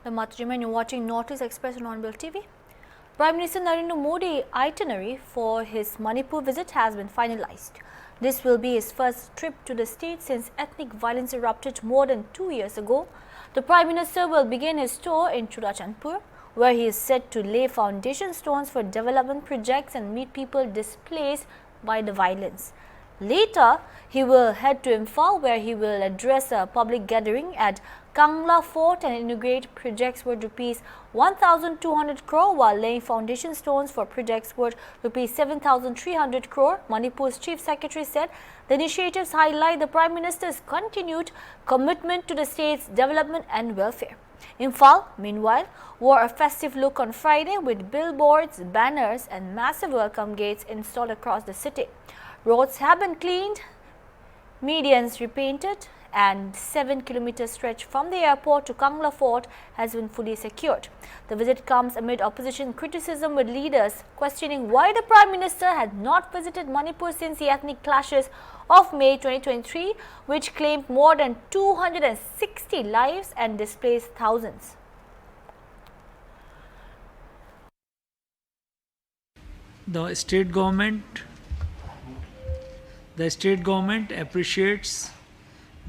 The Matrijman, you're watching Northeast Express on HornbillTV. Prime Minister Narendra Modi's itinerary for his Manipur visit has been finalized. This will be his first trip to the state since ethnic violence erupted more than 2 years ago. The Prime Minister will begin his tour in Churachandpur, where he is set to lay foundation stones for development projects and meet people displaced by the violence. Later, he will head to Imphal, where he will address a public gathering at Kangla Fort and inaugurate projects worth Rs 1,200 crore while laying foundation stones for projects worth Rs 7,300 crore. Manipur's Chief Secretary said the initiatives highlight the Prime Minister's continued commitment to the state's development and welfare. Imphal, meanwhile, wore a festive look on Friday with billboards, banners and massive welcome gates installed across the city. Roads have been cleaned, medians repainted, and 7-kilometer stretch from the airport to Kangla Fort has been fully secured. The visit comes amid opposition criticism, with leaders questioning why the Prime Minister had not visited Manipur since the ethnic clashes of May 2023, which claimed more than 260 lives and displaced thousands. The state government appreciates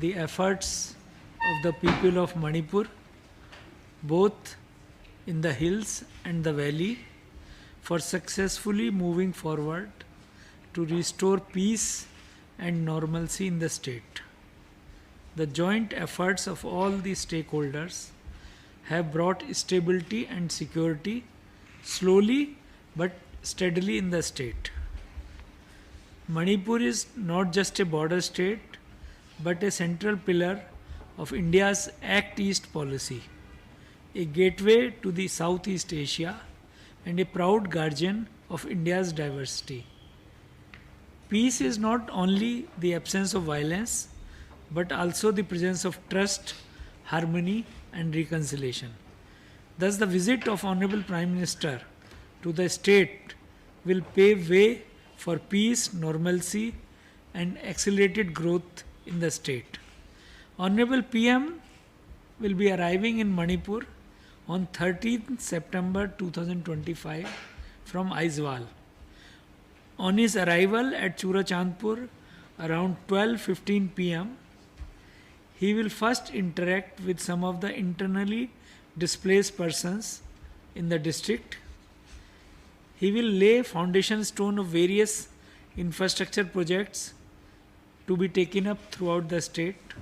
the efforts of the people of Manipur, both in the hills and the valley, for successfully moving forward to restore peace and normalcy in the state. The joint efforts of all the stakeholders have brought stability and security slowly but steadily in the state. Manipur is not just a border state but a central pillar of India's Act East policy, a gateway to the Southeast Asia and a proud guardian of India's diversity. Peace is not only the absence of violence but also the presence of trust, harmony and reconciliation. Thus, the visit of Honorable Prime Minister to the state will pave way for peace, normalcy and accelerated growth in the state. Honorable PM will be arriving in Manipur on 13th September 2025 from Aizawl. On his arrival at Churachandpur around 12:15 pm, he will first interact with some of the internally displaced persons in the district. He will lay foundation stone of various infrastructure projects to be taken up throughout the state.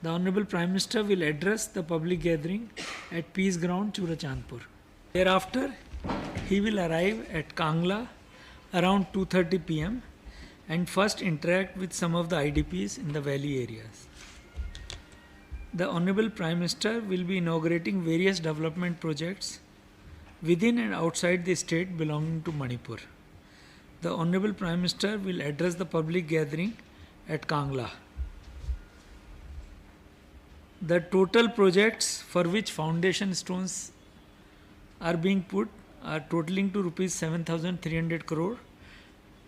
The Honorable Prime Minister will address the public gathering at Peace Ground, Churachandpur. Thereafter, he will arrive at Kangla around 2:30 pm and first interact with some of the IDPs in the valley areas. The Honorable Prime Minister will be inaugurating various development projects within and outside the state belonging to Manipur. The Honorable Prime Minister will address the public gathering at Kangla. The total projects for which foundation stones are being put are totaling to Rs 7,300 crore,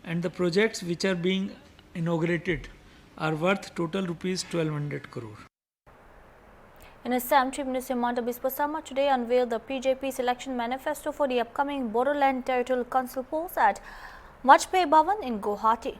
and the projects which are being inaugurated are worth total Rs 1,200 crore. In Assam, Chief Minister Himanta Biswa Sarma today unveiled the BJP's election manifesto for the upcoming Bodoland Territorial Council polls at Vajpayee Bhavan in Guwahati.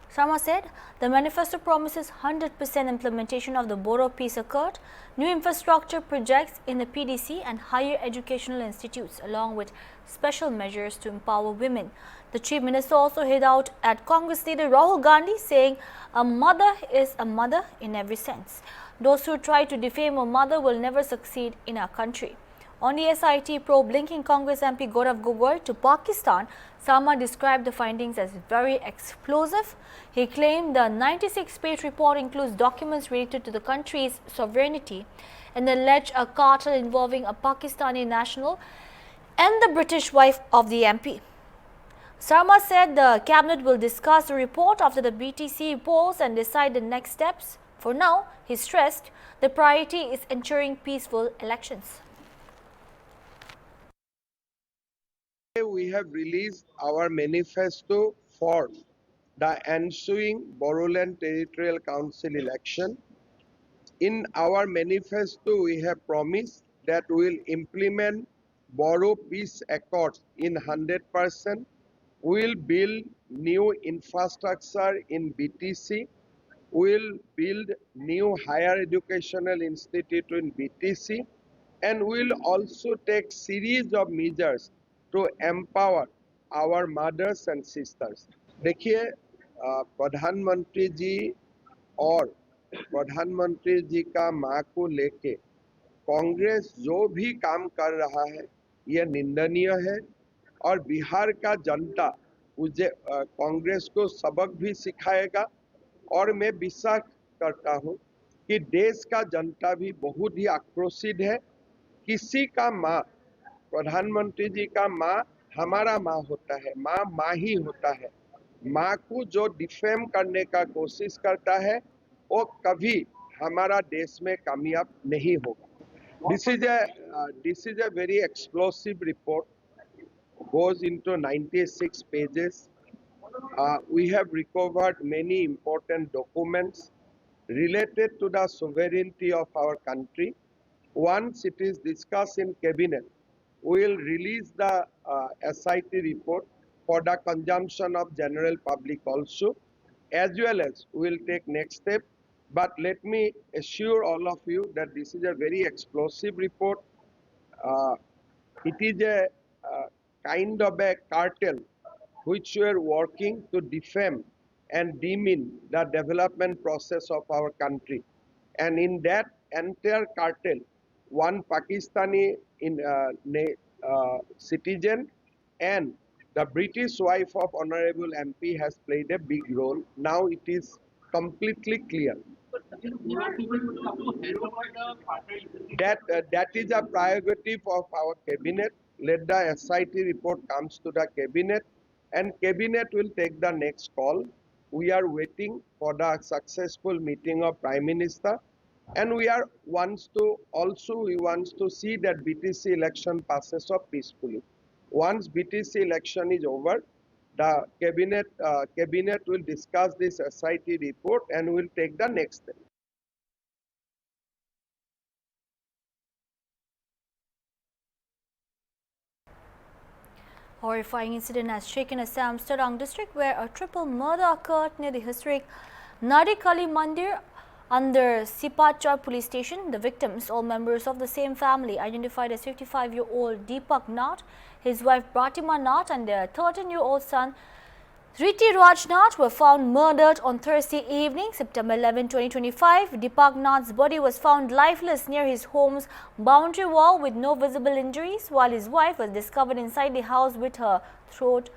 Sarma said the manifesto promises 100% implementation of the Bodo Peace Accord, new infrastructure projects in the PDC and higher educational institutes, along with special measures to empower women. The Chief Minister also hit out at Congress leader Rahul Gandhi, saying a mother is a mother in every sense. Those who try to defame a mother will never succeed in our country. On the SIT probe linking Congress MP Gaurav Gogoi to Pakistan, Sarma described the findings as very explosive. He claimed the 96-page report includes documents related to the country's sovereignty and alleged a cartel involving a Pakistani national and the British wife of the MP. Sarma said the cabinet will discuss the report after the BTC polls and decide the next steps. For now, he stressed, the priority is ensuring peaceful elections. We have released our manifesto for the ensuing Bodoland Territorial Council election. In our manifesto, we have promised that will implement Boro Peace Accords in 100%, will build new infrastructure in BTC, will build new higher educational institute in BTC, and will also take series of measures to empower our mothers and sisters. देखिए प्रधानमंत्री जी और प्रधानमंत्री जी का माँ को लेके कांग्रेस जो भी काम कर रहा है यह निंदनीय है और बिहार का जनता मुझे कांग्रेस को सबक भी सिखाएगा और मैं विश्वास करता हूं कि देश का जनता भी बहुत ही आक्रोशित है। किसी का माँ, प्रधानमंत्री जी का माँ हमारा माँ होता है, माँ ही होता है। माँ को जो डिफेम करने का कोशिश करता है वो कभी हमारा देश में कामयाब नहीं होगा। This is a very explosive report, goes into 96 pages. We have recovered many important documents related to the sovereignty of our country. Once it is discussed in cabinet, we will release the SIT report for the consumption of general public also, as well as we will take next step. But let me assure all of you that this is a very explosive report. It is a kind of a cartel which were working to defame and demean the development process of our country. And in that entire cartel, one Pakistani citizen and the British wife of Honorable MP has played a big role. Now it is completely clear. That is a prerogative of our cabinet. Let the SIT report comes to the cabinet and cabinet will take the next call. We are waiting for the successful meeting of Prime Minister and we want to see that BTC election passes off peacefully. Once BTC election is over, the cabinet will discuss this SIT report and will take the next step. Horrifying incident has shaken Assam's Tarang district where a triple murder occurred near the historic Nadi Kali Mandir under Sipachar police station. The victims, all members of the same family, identified as 55-year-old Deepak Nath, his wife Pratima Nath and their 13-year-old son Riti Raj Nath were found murdered on Thursday evening, September 11, 2025. Deepak Nath's body was found lifeless near his home's boundary wall with no visible injuries, while his wife was discovered inside the house with her throat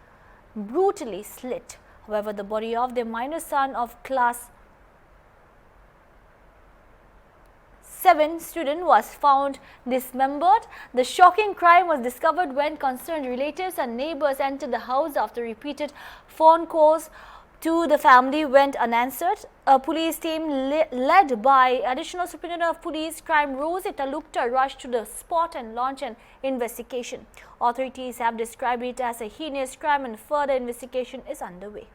brutally slit. However, the body of their minor son of class 7 student was found dismembered. The shocking crime was discovered when concerned relatives and neighbors entered the house after repeated phone calls to the family went unanswered. A police team led by Additional Superintendent of Police Crime Rosie Talukta rushed to the spot and launched an investigation. Authorities have described it as a heinous crime and further investigation is underway.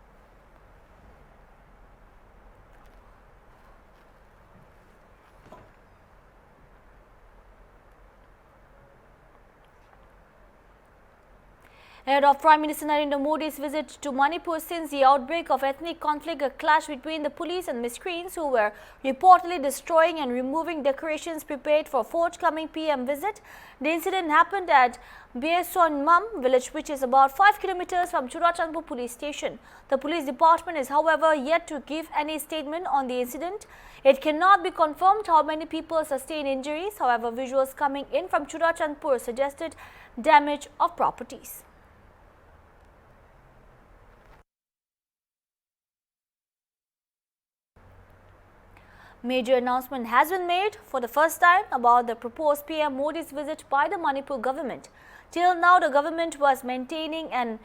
Ahead of Prime Minister Narendra Modi's visit to Manipur since the outbreak of ethnic conflict, a clash between the police and miscreants who were reportedly destroying and removing decorations prepared for forthcoming PM visit. The incident happened at Beson village, which is about 5 kilometers from Churachandpur police station. The police department is, however, yet to give any statement on the incident. It cannot be confirmed how many people sustained injuries. However, visuals coming in from Churachandpur suggested damage of properties. Major announcement has been made for the first time about the proposed PM Modi's visit by the Manipur government. Till now, the government was maintaining an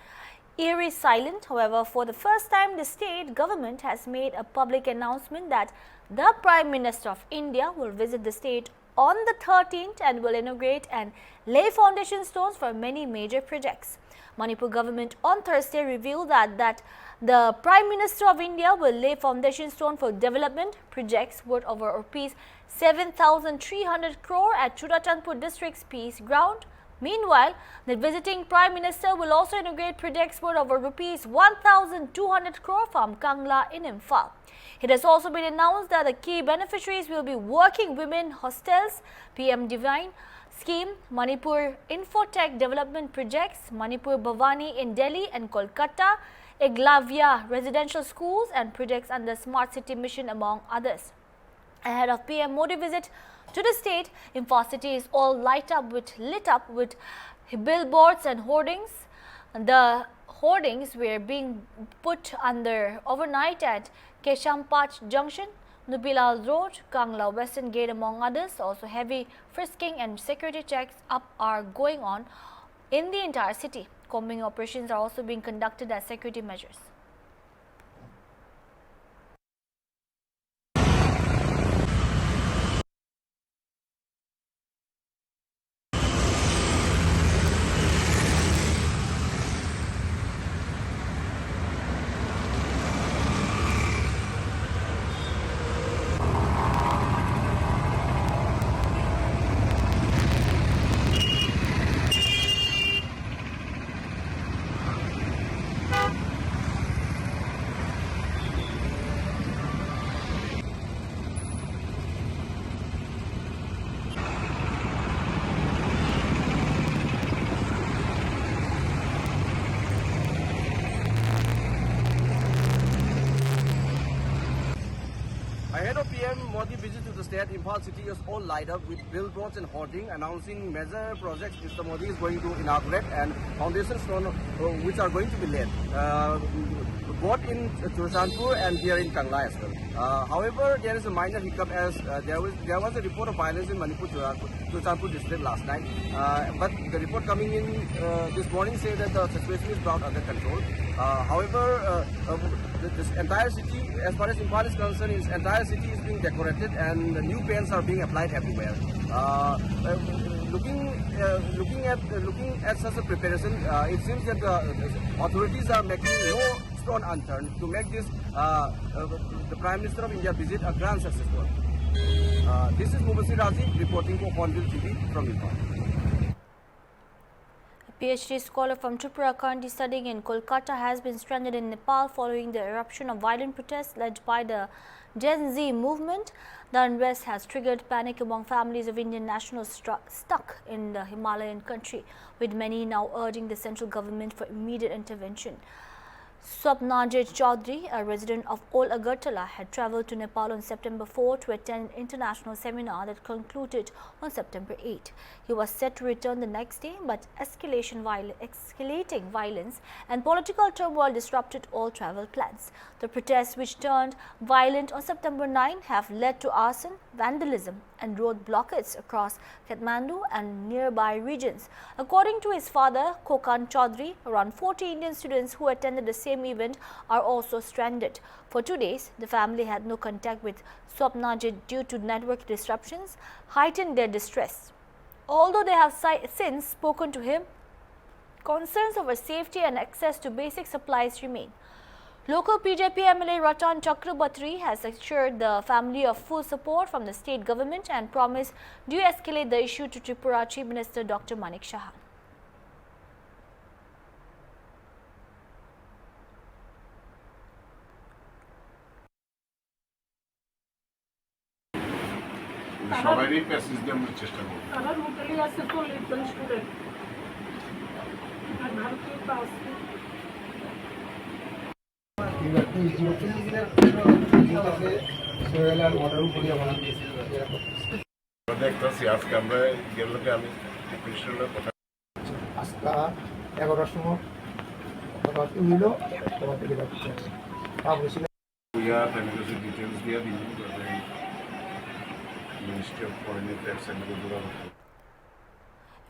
eerie silence. However, for the first time, the state government has made a public announcement that the Prime Minister of India will visit the state on the 13th and will inaugurate and lay foundation stones for many major projects. Manipur government on Thursday revealed that the Prime Minister of India will lay foundation stone for development projects worth over Rs 7,300 crore at Churachandpur district's peace ground. Meanwhile, the visiting Prime Minister will also inaugurate projects worth over rupees 1,200 crore from Kangla in Imphal. It has also been announced that the key beneficiaries will be working women hostels, PM Divine Scheme, Manipur Infotech Development Projects, Manipur Bhavani in Delhi and Kolkata, Eglavia residential schools and projects under Smart City Mission among others. Ahead of PM Modi visit to the state, Imphal city is all lit up with billboards and hoardings. The hoardings were being put under overnight at Keshampach Junction, Nubilal Road, Kangla Western Gate among others. Also heavy frisking and security checks are going on in the entire city. Combing operations are also being conducted as security measures. Ahead of PM Modi visit to the state, Imphal city is all light up with billboards and hoarding announcing major projects Mr. Modi is going to inaugurate and foundation stone which are going to be laid both in Churachandpur and here in Kangla as well. However, there is a minor hiccup as there was a report of violence in Manipur Churachandpur district last night, but the report coming in this morning says that the situation is brought under control. However, this entire city, as far as Imphal is concerned, its entire city is being decorated and new paints are being applied everywhere. Looking at such a preparation, it seems that the authorities are making no stone unturned to make this the Prime Minister of India visit a grand success. This is Mubasir Razi reporting for HornbillTV from Imphal. A PhD scholar from Tripura currently studying in Kolkata has been stranded in Nepal following the eruption of violent protests led by the Gen Z movement. The unrest has triggered panic among families of Indian nationals stuck in the Himalayan country, with many now urging the central government for immediate intervention. Swapnajit Chaudhary, a resident of Old Agartala, had travelled to Nepal on September 4 to attend an international seminar that concluded on September 8. He was set to return the next day, but escalating violence and political turmoil disrupted all travel plans. The protests, which turned violent on September 9, have led to arson, vandalism and road blockades across Kathmandu and nearby regions. According to his father, Kokan Chaudhary, around 40 Indian students who attended the same event are also stranded. For 2 days, the family had no contact with Swapnajit due to network disruptions, heightened their distress. Although they have since spoken to him, concerns over safety and access to basic supplies remain. Local BJP MLA Ratan Chakrabarti has assured the family of full support from the state government and promised to de-escalate the issue to Tripura Chief Minister Dr. Manik Saha. সবারই passage দিয়ে আমরা চেষ্টা করব আমার হোটেলে আছে তো একজন স্টুডেন্ট আর ভারতীয় পাস দেখতেছি আজকে আমরা গেলে আমি প্রিন্সিপালের কথা আজকে 11টার সময় কথাবার্তা হইল তোমাকে বলছিল ইয়া ফ্যামিলি ডিটেইলস দিয়ে দিন Ministry of Foreign Affairs and Gujarat.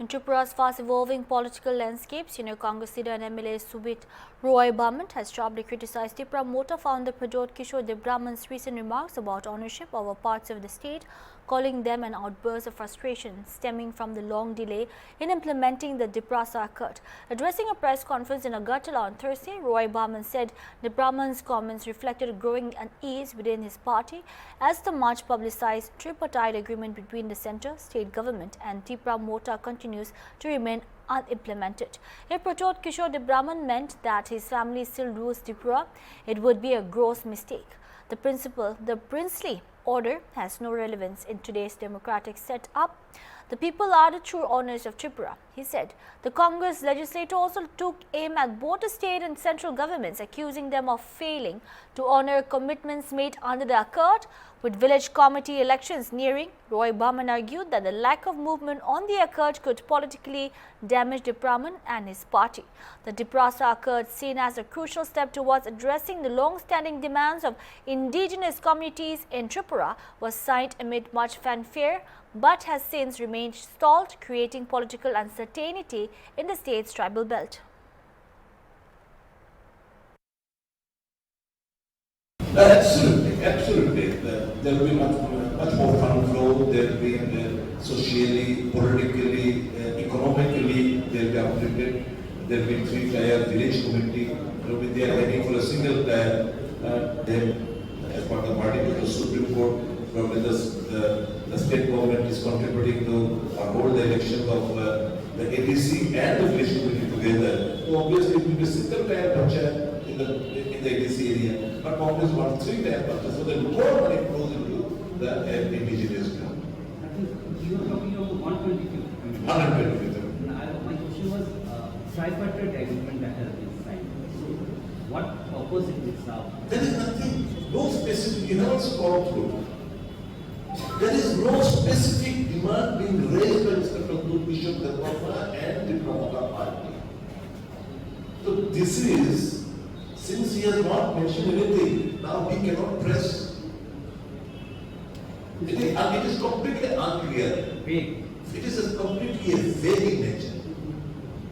In Tripura's fast-evolving political landscape, senior Congress leader and MLA Subit Roy Bamant has sharply criticized Tripura Motor founder Pradot Kishore Dev Brahman's recent remarks about ownership over parts of the state calling them an outburst of frustration stemming from the long delay in implementing the Diprasa Accord. Addressing a press conference in Agartala on Thursday, Roy Barman said the Brahman's comments reflected a growing unease within his party as the much publicized tripartite agreement between the centre, state government and Tipra Mota continues to remain unimplemented. If Pratot Kishore de Brahman meant that his family still rules Tripura, it would be a gross mistake. The princely order has no relevance in today's democratic setup. The people are the true owners of Tripura, he said. The Congress legislator also took aim at both the state and central governments, accusing them of failing to honour commitments made under the accord. With village committee elections nearing, Roy Barman argued that the lack of movement on the accord could politically damage de Brahman and his party. The Diprasa Accord, seen as a crucial step towards addressing the long-standing demands of indigenous communities in Tripura, was signed amid much fanfare, but has since remained stalled, creating political uncertainty in the state's tribal belt. Absolutely, absolutely. There will be much more fund flow. There will be socially, politically, economically, they will be uplifted. There will be three-tier village community. They are heading for a single tier. As part of the party to the Supreme Court, probably the state government is contributing to hold the elections of the ADC and the village community together. So obviously it will be a single tier panchayat in the ADC area, but Congress wants three-tier panchayat, so that more money flows into the indigenous group. You are talking about 122. 122. My question was tripartite agreement that has been signed. So what purpose it will serve? There is nothing, no specific, you know, it's gone through. There is no specific demand being raised by Mr. Pratyut Kishore Debbarma and the Pramukha party. So this is, since he has not mentioned anything, now we cannot press. It is completely unclear. Vague. It is completely a vague in nature.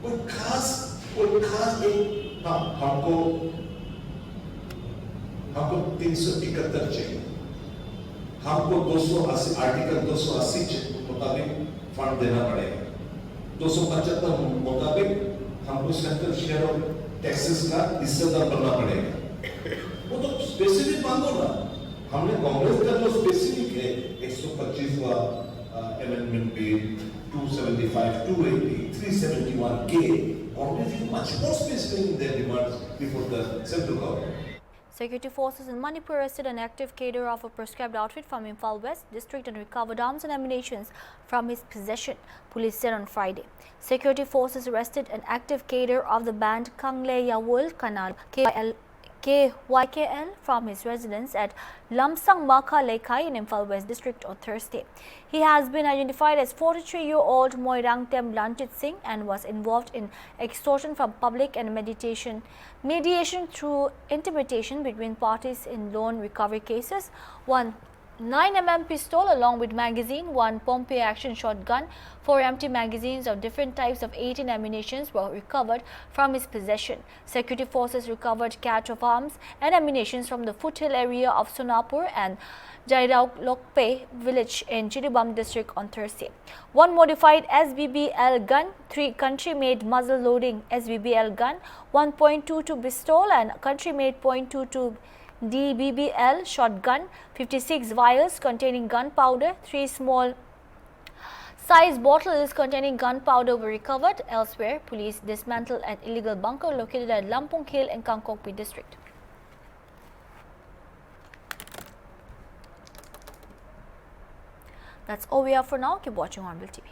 कोई खास एक हमको 371 चाहिए, हमको 280 article 280 के मुताबिक fund देना पड़ेगा, 275 मुताबिक हमको सेंट्रल शेयर ऑफ टैक्सेस का हिस्सेदार बनना पड़ेगा। वो तो स्पेसिफिक मांगो ना, हमने कांग्रेस का जो स्पेसिफिक है 125वां amendment bill 275, 280, 371K, Congress is much more specific in their demands before the central government. Security forces in Manipur arrested an active cadre of a proscribed outfit from Imphal West district and recovered arms and ammunition from his possession, police said on Friday. Security forces arrested an active cadre of the band Kangle Yawul Kanal KYKL from his residence at Lamsang Makha Lekhai in Imphal West district on Thursday. He has been identified as 43-year-old Moirangtem Blanchit Singh and was involved in extortion from public and mediation through interpretation between parties in loan recovery cases. One 9mm pistol along with magazine, one Pompey action shotgun, 4 empty magazines of different types of 18 ammunitions were recovered from his possession. Security forces recovered catch of arms and ammunition from the foothill area of Sonapur and Jairaulokpe village in Chiribam district on Thursday. One modified SBBL gun, 3 country-made muzzle-loading SBBL gun, 1.22 pistol and country-made .22 DBBL shotgun, 56 vials containing gunpowder, 3 small size bottles containing gunpowder were recovered. Elsewhere, police dismantled an illegal bunker located at Lampung Hill in Kangkokpi district. That's all we have for now. Keep watching Hornbill TV.